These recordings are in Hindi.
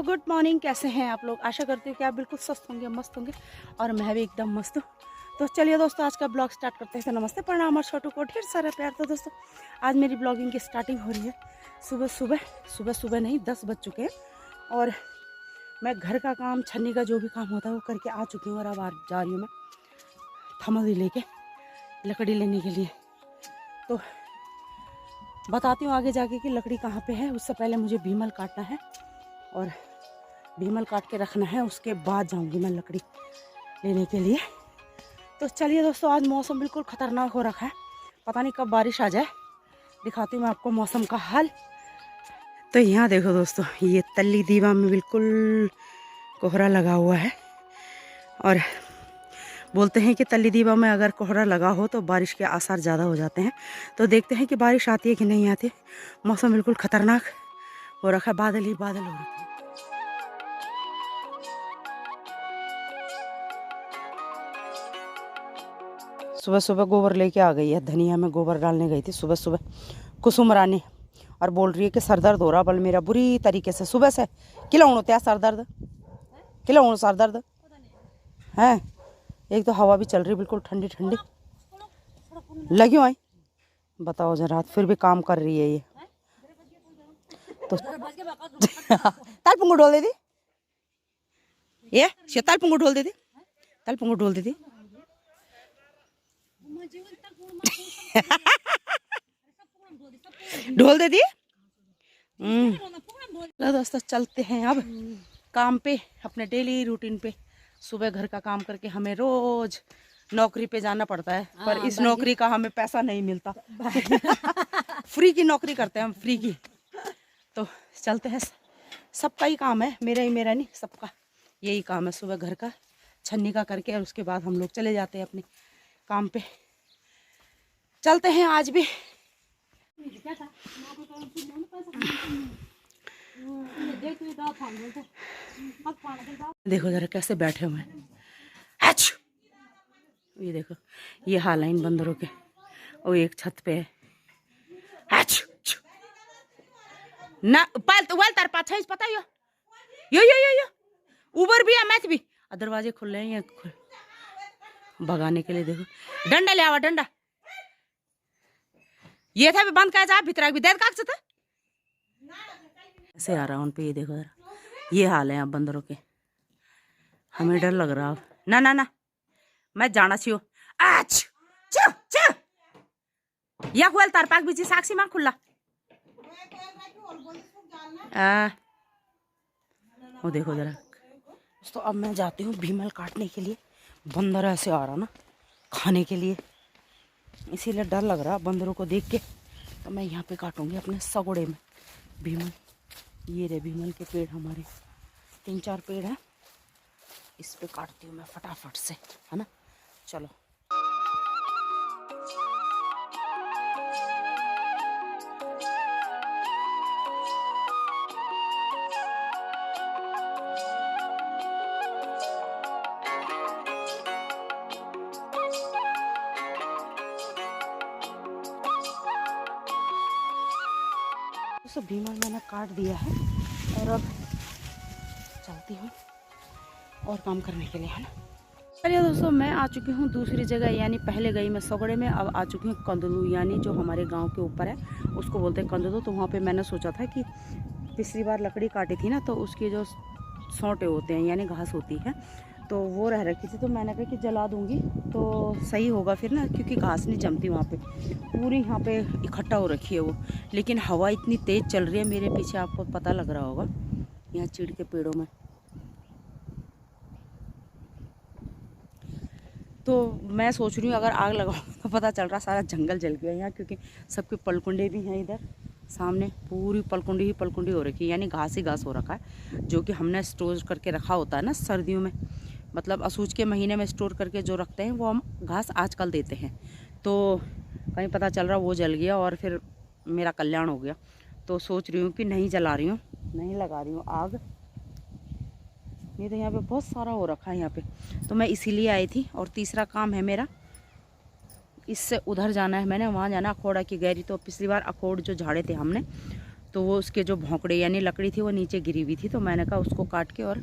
Good morning. कैसे हैं आप लोग? आशा करती हूँ कि आप बिल्कुल स्वस्थ होंगे, मस्त होंगे और मैं भी एकदम मस्त हूँ। तो चलिए दोस्तों, आज का ब्लॉग स्टार्ट करते हैं। तो नमस्ते, प्रणाम और छोटू को ढेर सारा प्यार। तो दोस्तों, आज मेरी ब्लॉगिंग की स्टार्टिंग हो रही है सुबह नहीं 10 बज चुके हैं और मैं घर का काम, छन्नी का जो भी काम होता है वो करके आ चुकी हूँ और अब जा रही हूँ मैं थमली लेके लकड़ी लेने के लिए। तो बताती हूँ आगे जाके कि लकड़ी कहाँ पे है। उससे पहले मुझे भीमल काटना है और भीमल काट के रखना है, उसके बाद जाऊंगी मैं लकड़ी लेने के लिए। तो चलिए दोस्तों, आज मौसम बिल्कुल ख़तरनाक हो रखा है, पता नहीं कब बारिश आ जाए। दिखाती हूँ मैं आपको मौसम का हाल। तो यहाँ देखो दोस्तों, ये तल्ली दीवा में बिल्कुल कोहरा लगा हुआ है और बोलते हैं कि तल्ली दीवा में अगर कोहरा लगा हो तो बारिश के आसार ज़्यादा हो जाते हैं। तो देखते हैं कि बारिश आती है कि नहीं आती। मौसम बिल्कुल ख़तरनाक हो रखा है, बादल ही बादल हो रखे हैं। सुबह सुबह गोबर लेके आ गई है, धनिया में गोबर डालने गई थी सुबह सुबह कुसुम रानी, और बोल रही है कि सर दर्द हो रहा बल मेरा बुरी तरीके से। सुबह से किलो होते हैं सर दर्द, किलो सर दर्द है। एक तो हवा भी चल रही बिल्कुल ठंडी ठंडी लगी हुई। बताओ जरा, फिर भी काम कर रही है ये तो। ताल पुंगू ढोल दे दी, ये ताल पुंगू ढोल दे दी, ताल पुंगू ढोल दे दी। ढोल दे दी। दोस्तों, चलते हैं अब काम पे, अपने डेली रूटीन पे। सुबह घर का काम करके हमें रोज नौकरी पे जाना पड़ता है, पर इस नौकरी का हमें पैसा नहीं मिलता। फ्री की नौकरी करते हैं हम, फ्री की। तो चलते हैं, सबका ही काम है, मेरा नहीं, सबका यही काम है। सुबह घर का छन्नी का करके और उसके बाद हम लोग चले जाते हैं अपने काम पे। चलते हैं आज भी। देखो जरा कैसे बैठे हुए हैं। ये देखो, ये हाल है इन बंदरों के। वो एक छत पे है ना, पाल तो तार पाछा पता यो यो यो यो यो ऊबर भी है, मैच भी। दरवाजे खुल रहे हैं भगाने के लिए। देखो, डंडा ले आवा, डंडा ये था भी बंद का जा भीतर भी देर कागज था ऐसे आ रहा उन पे। ये देखो जरा, ये हाल है अब बंदरों के। हमें डर लग रहा अब। ना ना ना, मैं जाना छियो। आज या खुल तार पाक बीची साक्षी मां खुला वो देखो जरा। तो अब मैं जाती हूँ भीमल काटने के लिए। बंदर ऐसे आ रहा ना खाने के लिए, इसीलिए डर लग रहा बंदरों को देख के। तो मैं यहाँ पे काटूंगी अपने सगोड़े में भीमल। ये रे भीमल के पेड़, हमारे 3-4 पेड़ हैं, इस पे काटती हूँ मैं फटाफट से, है ना। चलो तो भीमल मैंने काट दिया है और अब चलती हूँ और काम करने के लिए, है ना। चलिए दोस्तों, मैं आ चुकी हूँ दूसरी जगह, यानी पहले गई मैं सगड़े में, अब आ चुकी हूँ कंदलू, यानी जो हमारे गांव के ऊपर है उसको बोलते हैं कंदलू। तो वहाँ पे मैंने सोचा था कि पिछली बार लकड़ी काटी थी ना, तो उसके जो सोंटे होते हैं यानी घास होती है, तो वो रह रखी थी। तो मैंने कहा कि जला दूंगी तो सही होगा फिर ना, क्योंकि घास नहीं जमती वहाँ पे, पूरी यहाँ पे इकट्ठा हो रखी है वो। लेकिन हवा इतनी तेज़ चल रही है मेरे पीछे, आपको पता लग रहा होगा यहाँ चीड़ के पेड़ों में। तो मैं सोच रही हूँ अगर आग लगाऊँ तो पता चल रहा सारा जंगल जल गया यहाँ, क्योंकि सबके पलकुंडे भी हैं इधर सामने, पूरी पलकुंडी ही पलकुंडी हो रखी है, यानी घास ही घास हो रखा है। जो कि हमने स्टोर करके रखा होता है ना सर्दियों में, मतलब असूच के महीने में स्टोर करके जो रखते हैं वो हम घास आजकल देते हैं। तो कहीं पता चल रहा वो जल गया और फिर मेरा कल्याण हो गया। तो सोच रही हूँ कि नहीं जला रही हूँ, नहीं लगा रही हूँ आग, नहीं तो यहाँ पे बहुत सारा हो रखा है यहाँ पे। तो मैं इसीलिए आई थी। और तीसरा काम है मेरा, इससे उधर जाना है, मैंने वहाँ जाना अखोड़ा की गैरी। तो पिछली बार अखोड़ जो झाड़े थे हमने, तो वो उसके जो भौंकड़े यानी लकड़ी थी वो नीचे गिरी हुई थी, तो मैंने कहा उसको काट के और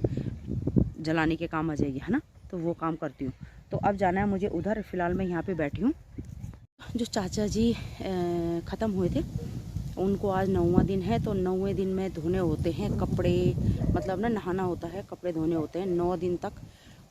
जलाने के काम आ जाएगी, है ना। तो वो काम करती हूँ। तो अब जाना है मुझे उधर। फ़िलहाल मैं यहाँ पे बैठी हूँ। जो चाचा जी ख़त्म हुए थे, उनको आज 9वां दिन है। तो 9वें दिन में धोने होते हैं कपड़े, मतलब ना नहाना होता है, कपड़े धोने होते हैं। 9 दिन तक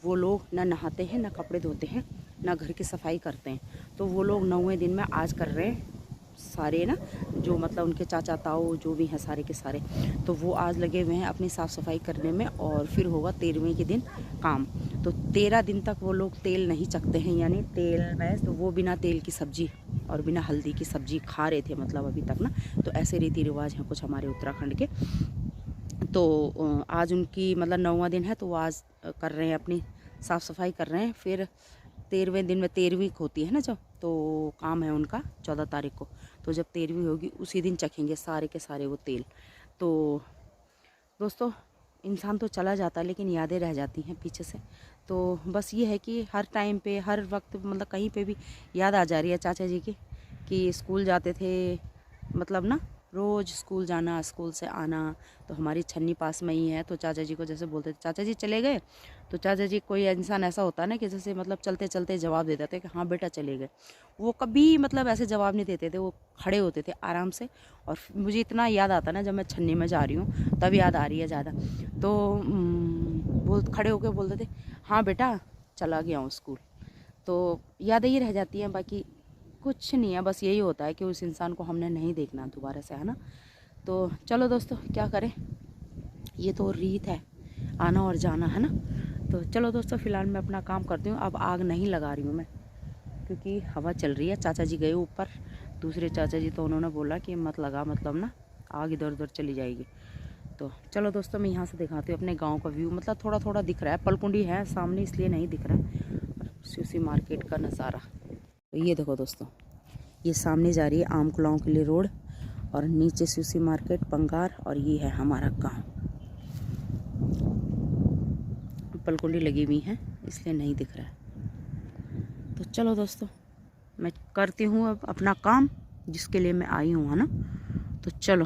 वो लोग ना नहाते हैं, ना कपड़े धोते हैं, ना घर की सफाई करते हैं। तो वो लोग 9वें दिन में आज कर रहे हैं सारे ना, जो मतलब उनके चाचा ताऊ जो भी हैं सारे के सारे। तो वो आज लगे हुए हैं अपनी साफ़ सफाई करने में, और फिर होगा 13वें के दिन काम। तो 13 दिन तक वो लोग तेल नहीं चखते हैं, यानी तेल में तो वो बिना तेल की सब्ज़ी और बिना हल्दी की सब्ज़ी खा रहे थे, मतलब अभी तक ना। तो ऐसे रीति रिवाज हैं कुछ हमारे उत्तराखंड के। तो आज उनकी मतलब 9वां दिन है, तो वो आज कर रहे हैं अपनी साफ़ सफाई कर रहे हैं। फिर 13वें दिन में 13वीं होती है ना जब, तो काम है उनका 14 तारीख को। तो जब 13वीं होगी उसी दिन चखेंगे सारे के सारे वो तेल। तो दोस्तों, इंसान तो चला जाता है लेकिन यादें रह जाती हैं पीछे से। तो बस ये है कि हर टाइम पे हर वक्त मतलब कहीं पे भी याद आ जा रही है चाचा जी की, कि स्कूल जाते थे, मतलब ना रोज़ स्कूल जाना, स्कूल से आना। तो हमारी छन्नी पास में ही है, तो चाचा जी को जैसे बोलते थे चाचा जी चले गए, तो चाचा जी कोई इंसान ऐसा होता है ना कि जैसे मतलब चलते चलते जवाब दे देते कि हाँ बेटा चले गए। वो कभी मतलब ऐसे जवाब नहीं देते थे, वो खड़े होते थे आराम से। और मुझे इतना याद आता ना जब मैं छन्नी में जा रही हूँ, तब याद आ रही है ज़्यादा। तो बोल खड़े होकर बोलते थे हाँ बेटा चला गया हूँ स्कूल। तो यादें ही रह जाती हैं, बाकी कुछ नहीं है। बस यही होता है कि उस इंसान को हमने नहीं देखना दोबारा से, है ना। तो चलो दोस्तों, क्या करें, ये तो रीत है, आना और जाना, है ना। तो चलो दोस्तों, फ़िलहाल मैं अपना काम करती हूँ। अब आग नहीं लगा रही हूँ मैं, क्योंकि हवा चल रही है। चाचा जी गए ऊपर, दूसरे चाचा जी, तो उन्होंने बोला कि मत लगा, मतलब ना आग इधर उधर चली जाएगी। तो चलो दोस्तों, मैं यहाँ से दिखाती हूँ अपने गांव का व्यू। मतलब थोड़ा थोड़ा दिख रहा है, पलकुंडी है सामने इसलिए नहीं दिख रहा है, सूसी मार्केट का नज़ारा। तो ये देखो दोस्तों, ये सामने जा रही है आम कुलाओं के लिए रोड, और नीचे सूसी मार्केट पंगार, और ये है हमारा गांव। पलकुंडी लगी हुई है इसलिए नहीं दिख रहा है। तो चलो दोस्तों, मैं करती हूँ अब अपना काम जिसके लिए मैं आई हूँ, है ना। तो चलो,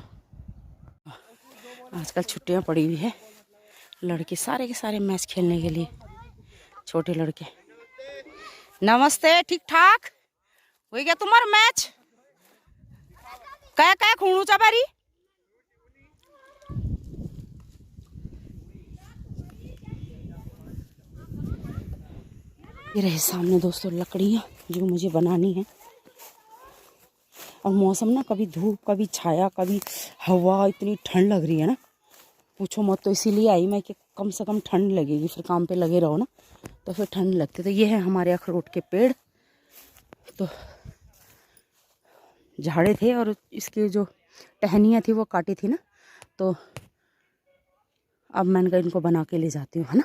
आजकल छुट्टियाँ पड़ी हुई है, लड़के सारे के सारे मैच खेलने के लिए, छोटे लड़के। नमस्ते, ठीक ठाक हो गया तुम्हारा मैच? क्या क्या खूणू चा बारी? ये रहे सामने दोस्तों लकड़ियाँ जो मुझे बनानी है। और मौसम ना कभी धूप कभी छाया कभी हवा, इतनी ठंड लग रही है ना, पूछो मत। तो इसीलिए आई मैं कि कम से कम ठंड लगेगी, फिर काम पे लगे रहो ना तो फिर ठंड लगती। तो ये है हमारे अखरोट के पेड़, तो झाड़े थे और इसकी जो टहनियाँ थी वो काटी थी ना, तो अब मैंने कहा इनको बना के ले जाती हूँ, है ना।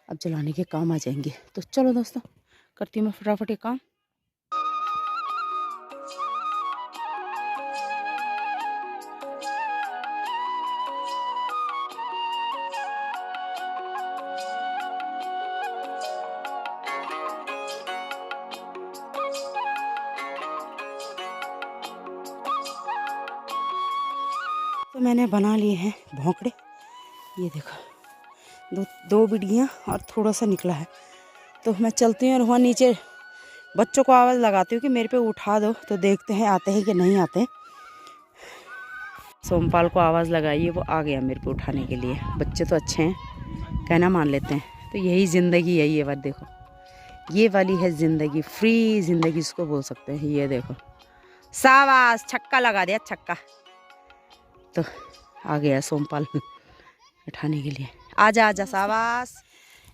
अब जलाने के काम आ जाएंगे। तो चलो दोस्तों, करती हूँ मैं फटाफट ये काम। तो मैंने बना लिए हैं भोंकड़े, ये देखो, दो बिडियाँ और थोड़ा सा निकला है। तो मैं चलती हूँ और वहाँ नीचे बच्चों को आवाज़ लगाती हूँ कि मेरे पे उठा दो, तो देखते हैं आते हैं कि नहीं आते। सोमपाल को आवाज़ लगाई, वो आ गया मेरे पे उठाने के लिए। बच्चे तो अच्छे हैं, कहना मान लेते हैं। तो यही ज़िंदगी है, ये बात देखो, ये वाली है ज़िंदगी, फ्री ज़िंदगी इसको बोल सकते हैं। ये देखो, शाबाश, छक्का लगा दिया, छक्का। तो आ गया सोमपाल उठाने के लिए। आजा आजा, शाबाश।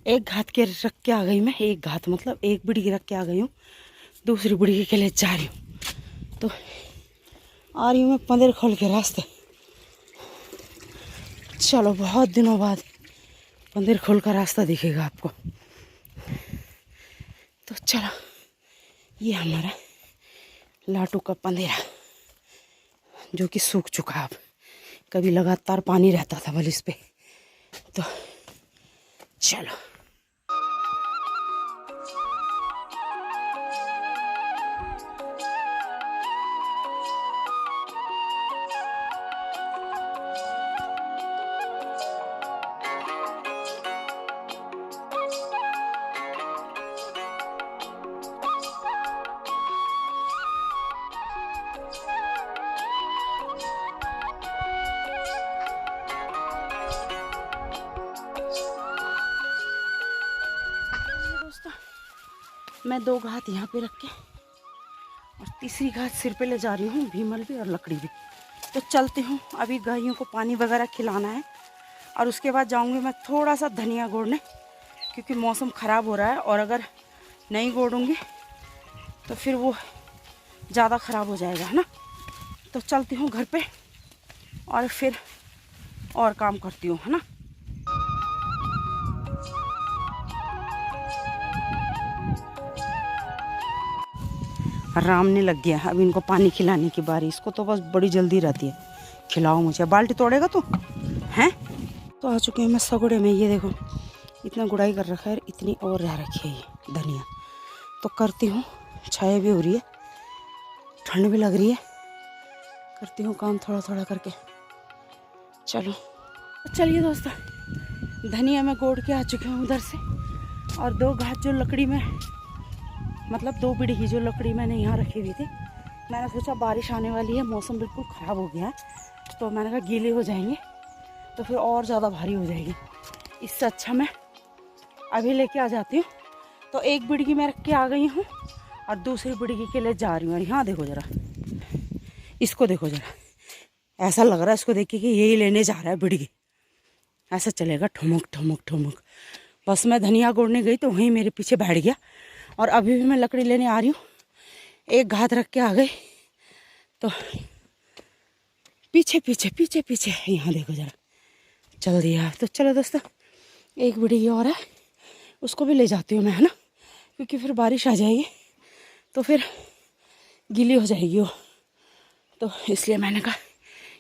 एक घात के रख के आ गई मैं, एक घात मतलब एक बिड़ी रख के आ गई हूँ, दूसरी बिड़ी के लिए जा रही हूँ। तो आ रही हूँ मैं पंदेर खोल के रास्ते। चलो, बहुत दिनों बाद पंदेर खोल का रास्ता दिखेगा आपको। तो चलो, ये हमारा लाटू का पंदेरा जो कि सूख चुका है अब, कभी लगातार पानी रहता था बल इस पे। तो चलो, मैं 2 घात यहाँ पे रख के और तीसरी घात सिर पे ले जा रही हूँ, भीमल भी और लकड़ी भी। तो चलती हूँ, अभी गायों को पानी वगैरह खिलाना है और उसके बाद जाऊँगी मैं थोड़ा सा धनिया गोड़ने, क्योंकि मौसम ख़राब हो रहा है और अगर नहीं गोड़ूँगी तो फिर वो ज़्यादा ख़राब हो जाएगा, है ना। तो चलती हूँ घर पे और फिर और काम करती हूँ, है ना। रामने लग गया, अब इनको पानी खिलाने की बारी। इसको तो बस बड़ी जल्दी रहती है, खिलाओ मुझे। बाल्टी तोड़ेगा तू हैं। तो आ चुके हैं मैं सगुड़े में, ये देखो इतना गुड़ाई कर रखा है, इतनी और रह रखी है ये धनिया। तो करती हूँ, छाया भी हो रही है, ठंड भी लग रही है, करती हूँ काम थोड़ा थोड़ा करके। चलो चलिए दोस्तों, धनिया में गोड़ के आ चुके हूँ उधर से, और 2 घात जो लकड़ी में, मतलब 2 बीड़ी जो लकड़ी मैंने यहाँ रखी हुई थी, मैंने सोचा बारिश आने वाली है, मौसम बिल्कुल ख़राब हो गया है, तो मैंने कहा गीले हो जाएंगे तो फिर और ज़्यादा भारी हो जाएगी, इससे अच्छा मैं अभी लेके आ जाती हूँ। तो 1 बिड़गी मैं रख के आ गई हूँ और दूसरी बिड़गी के लिए जा रही हूँ। और यहाँ देखो ज़रा, इसको देखो ज़रा, ऐसा लग रहा है इसको देख के कि यही लेने जा रहा है बिड़गी, ऐसा चलेगा ठुमुक ठुमुक ठुमुक। बस मैं धनिया गोड़ने गई तो वहीं मेरे पीछे बैठ गया, और अभी भी मैं लकड़ी लेने आ रही हूँ, 1 घात रख के आ गई। तो पीछे पीछे पीछे पीछे यहाँ देखो ज़रा, चल दिया। तो चलो दोस्तों, 1 बिड़गी और है, उसको भी ले जाती हूँ मैं, है ना, क्योंकि फिर बारिश आ जाएगी तो फिर गीली हो जाएगी वो, तो इसलिए मैंने कहा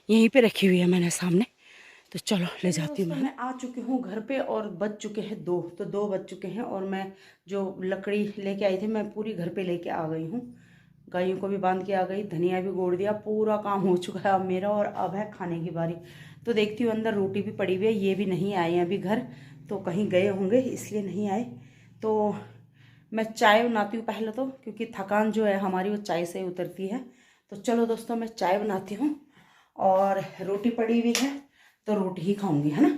यहीं पे रखी हुई है मैंने सामने। तो चलो ले जाती हूँ मैं आ चुकी हूँ घर पे और बज चुके हैं 2, तो 2 बज चुके हैं और मैं जो लकड़ी लेके आई थी मैं पूरी घर पे लेके आ गई हूँ। गायों को भी बांध के आ गई, धनिया भी गोड़ दिया, पूरा काम हो चुका है अब मेरा, और अब है खाने की बारी। तो देखती हूँ अंदर रोटी भी पड़ी हुई है, ये भी नहीं आए हैं अभी घर, तो कहीं गए होंगे इसलिए नहीं आए। तो मैं चाय बनाती हूँ पहले तो, क्योंकि थकान जो है हमारी वो चाय से ही उतरती है। तो चलो दोस्तों, मैं चाय बनाती हूँ और रोटी पड़ी हुई है तो रोटी ही खाऊंगी, है ना।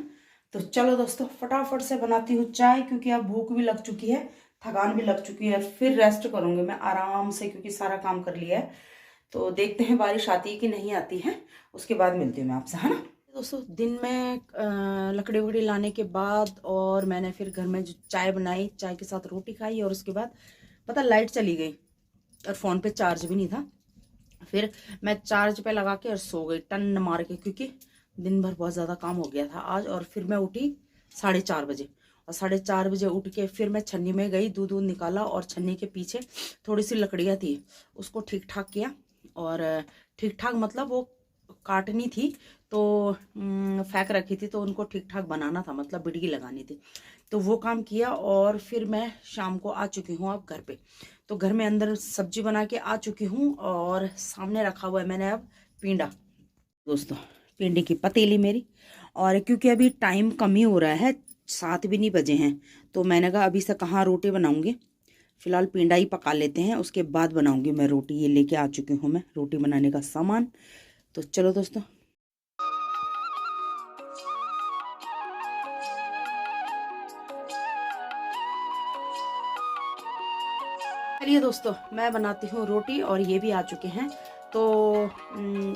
तो चलो दोस्तों, फटाफट से बनाती हूँ चाय, क्योंकि अब भूख भी लग चुकी है, थकान भी लग चुकी है, फिर रेस्ट करूँगी मैं आराम से, क्योंकि सारा काम कर लिया है। तो देखते हैं बारिश आती है कि नहीं आती है, उसके बाद मिलती हूँ मैं आपसे, है ना। दोस्तों, दिन में लकड़ी वकड़ी लाने के बाद और मैंने फिर घर में जो चाय बनाई, चाय के साथ रोटी खाई, और उसके बाद पता लाइट चली गई और फ़ोन पे चार्ज भी नहीं था। फिर मैं चार्ज पे लगा के और सो गई टन मार के, क्योंकि दिन भर बहुत ज़्यादा काम हो गया था आज। और फिर मैं उठी 4:30 बजे, और 4:30 बजे उठ के फिर मैं छन्नी में गई, दूध निकाला, और छन्नी के पीछे थोड़ी सी लकड़ियाँ थी उसको ठीक ठाक किया। और ठीक ठाक मतलब वो काटनी थी तो फेंक रखी थी, तो उनको ठीक ठाक बनाना था, मतलब बिड़गी लगानी थी, तो वो काम किया। और फिर मैं शाम को आ चुकी हूँ अब घर पे। तो घर में अंदर सब्जी बना के आ चुकी हूँ, और सामने रखा हुआ है मैंने अब पिंडा। दोस्तों, पिंडी की पतीली मेरी, और क्योंकि अभी टाइम कम ही हो रहा है, 7 भी नहीं बजे हैं, तो मैंने कहा अभी से कहाँ रोटी बनाऊंगी, फिलहाल पिंडा ही पका लेते हैं, उसके बाद बनाऊंगी मैं रोटी। ये लेके आ चुकी हूँ मैं रोटी बनाने का सामान। तो चलो दोस्तों, चलिए दोस्तों, मैं बनाती हूँ रोटी, और ये भी आ चुके हैं। तो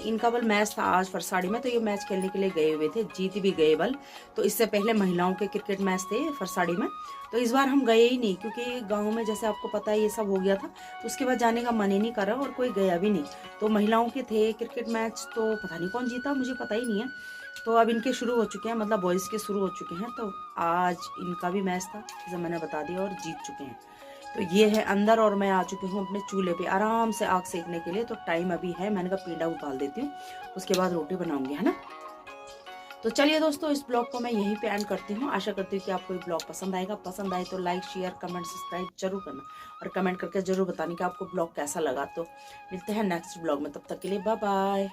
इनका बल मैच था आज फरसाड़ी में, तो ये मैच खेलने के लिए गए हुए थे, जीत भी गए बल। तो इससे पहले महिलाओं के क्रिकेट मैच थे फरसाड़ी में, तो इस बार हम गए ही नहीं, क्योंकि गांव में जैसे आपको पता है ये सब हो गया था, तो उसके बाद जाने का मन ही नहीं कर रहा और कोई गया भी नहीं। तो महिलाओं के थे क्रिकेट मैच, तो पता नहीं कौन जीता, मुझे पता ही नहीं है। तो अब इनके शुरू हो चुके हैं, मतलब बॉयज़ के शुरू हो चुके हैं, तो आज इनका भी मैच था जैसे मैंने बता दिया, और जीत चुके हैं। तो ये है अंदर, और मैं आ चुकी हूँ अपने चूल्हे पे आराम से आग सेकने के लिए। तो टाइम अभी है, मैंने कहा पीड़ा उबाल देती हूँ, उसके बाद रोटी बनाऊंगी, है ना। तो चलिए दोस्तों, इस ब्लॉग को मैं यहीं पे एंड करती हूँ। आशा करती हूँ कि आपको ये ब्लॉग पसंद आएगा। पसंद आए तो लाइक, शेयर, कमेंट, सब्सक्राइब जरूर करना, और कमेंट करके जरूर बताने कि आपको ब्लॉग कैसा लगा। तो मिलते हैं नेक्स्ट ब्लॉग में, तब तक के लिए बाय बाय।